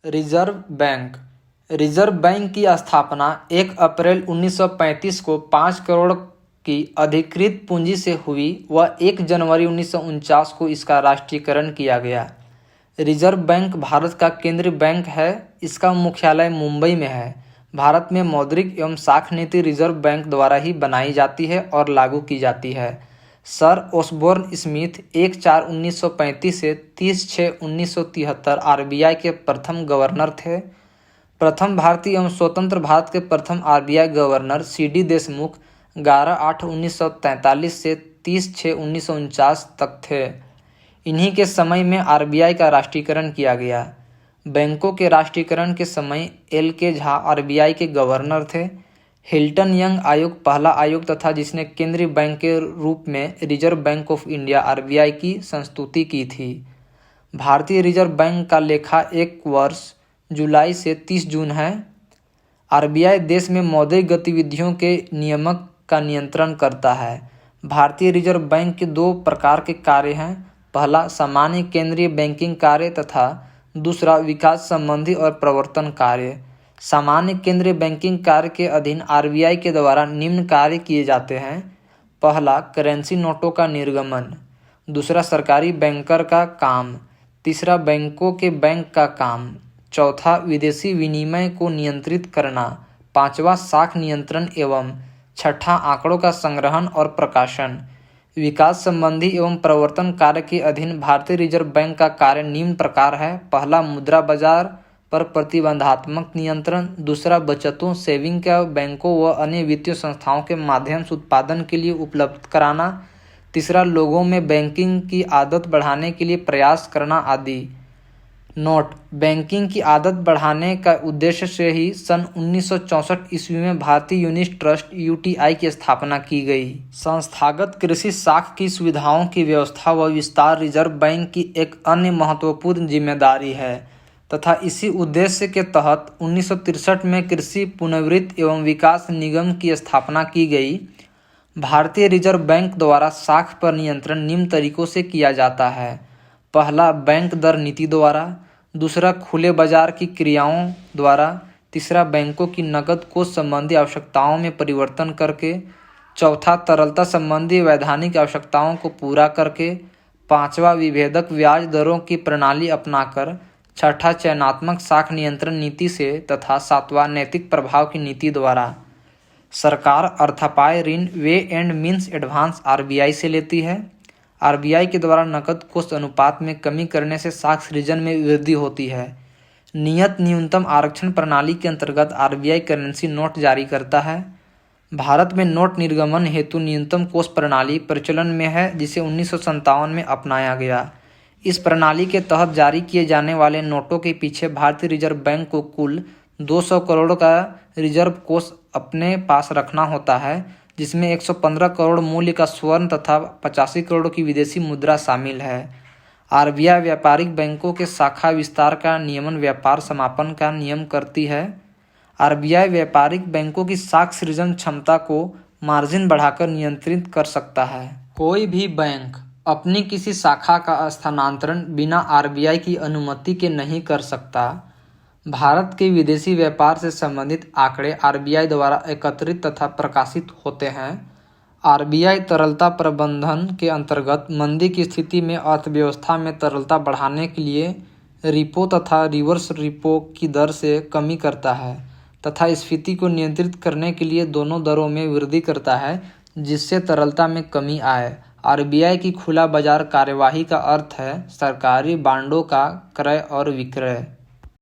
Reserve bank. Reserve bank की स्थापना 1 अप्रैल 1935 को 5 करोड़ की अधिकृत पूंजी से हुई व 1 जनवरी 1949 को इसका राष्ट्रीयकरण किया गया। रिजर्व बैंक भारत का केंद्रीय बैंक है। इसका मुख्यालय मुंबई में है। भारत में मौद्रिक एवं साख नीति रिजर्व बैंक द्वारा ही बनाई जाती है और लागू की जाती है। सर ओसबोर्न स्मिथ 1/4/1935 से 30/6/1973 आरबीआई के प्रथम गवर्नर थे। प्रथम भारतीय एवं स्वतंत्र भारत के प्रथम आरबीआई गवर्नर सीडी देशमुख 11/8/1943 से 30/6/1949 तक थे। इन्हीं के समय में आरबीआई का राष्ट्रीयकरण किया गया। बैंकों के राष्ट्रीयकरण के समय एल.के. झा आरबीआई के गवर्नर थे। हिल्टन यंग आयोग पहला आयोग तथा जिसने केंद्रीय बैंक के रूप में reserve bank of India RBI की संस्तुति की थी। भारतीय रिजर्व बैंक का लेखा एक वर्ष जुलाई से 30 जून है। आरबीआई देश में मौद्रिक गतिविधियों के नियामक का नियंत्रण करता है। भारतीय रिजर्व बैंक के 2 प्रकार के कार्य हैं। पहला सामान्य केंद्रीय बैंकिंग कार्य तथा दूसरा विकास संबंधी और प्रवर्तन कार्य। सामान्य केंद्रीय बैंकिंग कार्य के अधीन आरबीआई के द्वारा निम्न कार्य किए जाते हैं। पहला करेंसी नोटों का निर्गमन, दूसरा सरकारी बैंकर का काम, तीसरा बैंकों के बैंक का काम, चौथा विदेशी विनिमय को नियंत्रित करना, पांचवा साख नियंत्रण एवं छठा आंकड़ों का संग्रहण और प्रकाशन। विकास संबंधी एवं प्रवर्तन कार्य के अधीन भारतीय रिजर्व बैंक का कार्य निम्न प्रकार है। पहला मुद्रा बाजार पर प्रतिबंधात्मक नियंत्रण, दूसरा बचतों सेविंग का बैंकों व अन्य वित्तीय संस्थाओं के माध्यम से उत्पादन के लिए उपलब्ध कराना, तीसरा लोगों में बैंकिंग की आदत बढ़ाने के लिए प्रयास करना आदि। नोट बैंकिंग की आदत बढ़ाने का उद्देश्य से ही सन 1964 ईस्वी में भारतीय यूनिट ट्रस्ट यूटीआई की स्थापना की गई। संस्थागत कृषि साख की सुविधाओं की व्यवस्था व विस्तार रिजर्व बैंक की एक अन्य महत्वपूर्ण जिम्मेदारी है तथा इसी उद्देश्य के तहत 1963 में कृषि पुनर्वृत्ति एवं विकास निगम की स्थापना की गई। भारतीय रिजर्व बैंक द्वारा साख पर नियंत्रण निम्न तरीकों से किया जाता है। पहला बैंक दर नीति द्वारा, दूसरा खुले बाजार की क्रियाओं द्वारा, तीसरा बैंकों की नकद कोष संबंधी आवश्यकताओं में परिवर्तन करके, चौथा तरलता संबंधी वैधानिक आवश्यकताओं को पूरा करके, पांचवा विभेदक ब्याज दरों की प्रणाली अपनाकर, छठा चयनात्मक साख नियंत्रण नीति से तथा सातवां नैतिक प्रभाव की नीति द्वारा। सरकार अर्थापाय ऋण way and means advance RBI से लेती है। आरबीआई के द्वारा नकद कोष अनुपात में कमी करने से साख सृजन में वृद्धि होती है। नियत न्यूनतम आरक्षण प्रणाली के अंतर्गत आरबीआई करेंसी नोट जारी करता है। भारत में नोट निर्गमन हेतु न्यूनतम कोष प्रणाली प्रचलन में है जिसे 1957 में अपनाया गया। इस प्रणाली के तहत जारी किए जाने वाले नोटों के पीछे भारतीय रिजर्व बैंक को कुल 200 करोड़ का रिजर्व कोष अपने पास रखना होता है, जिसमें 115 करोड़ मूल्य का स्वर्ण तथा 85 करोड़ की विदेशी मुद्रा शामिल है। आरबीआई व्यापारिक बैंकों के शाखा विस्तार का नियमन व्यापार समापन का नियम करती है। आरबीआई व्यापारिक बैंकों की साख सृजन क्षमता को मार्जिन बढ़ाकर नियंत्रित कर सकता है। कोई भी बैंक अपनी किसी शाखा का स्थानांतरण बिना आरबीआई की अनुमति के नहीं कर सकता। भारत के विदेशी व्यापार से संबंधित आंकड़े आरबीआई द्वारा एकत्रित तथा प्रकाशित होते हैं। आरबीआई तरलता प्रबंधन के अंतर्गत मंदी की स्थिति में अर्थव्यवस्था में तरलता बढ़ाने के लिए रिपो तथा रिवर्स रिपो की दर से कमी करता है तथा स्फीति को नियंत्रित करने के लिए दोनों दरों में वृद्धि करता है, जिससे तरलता में कमी आए। आरबीआई की खुला बाजार कार्यवाही का अर्थ है सरकारी बांडों का क्रय और विक्रय।